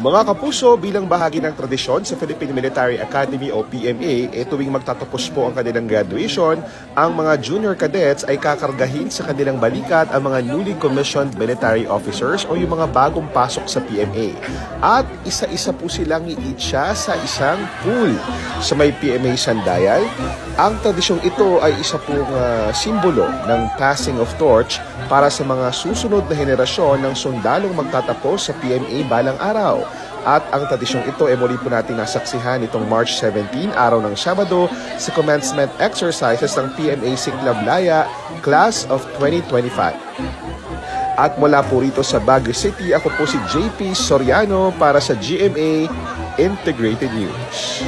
Mga kapuso, bilang bahagi ng tradisyon sa Philippine Military Academy o PMA, tuwing magtatapos po ang kanilang graduation, ang mga junior cadets ay kakargahin sa kanilang balikat ang mga newly commissioned military officers o yung mga bagong pasok sa PMA. At isa-isa po silang iitsa sa isang pool sa may PMA Sandayan. Ang tradisyong ito ay isa pong simbolo ng passing of torch para sa mga susunod na henerasyon ng sundalong magtatapos sa PMA balang araw. At ang tradisyong ito ay muli po natin nasaksihan itong March 17, araw ng Sabado, sa commencement exercises ng PMA Siklab Laya Class of 2025. At mula po rito sa Baguio City, ako po si JP Soriano para sa GMA Integrated News.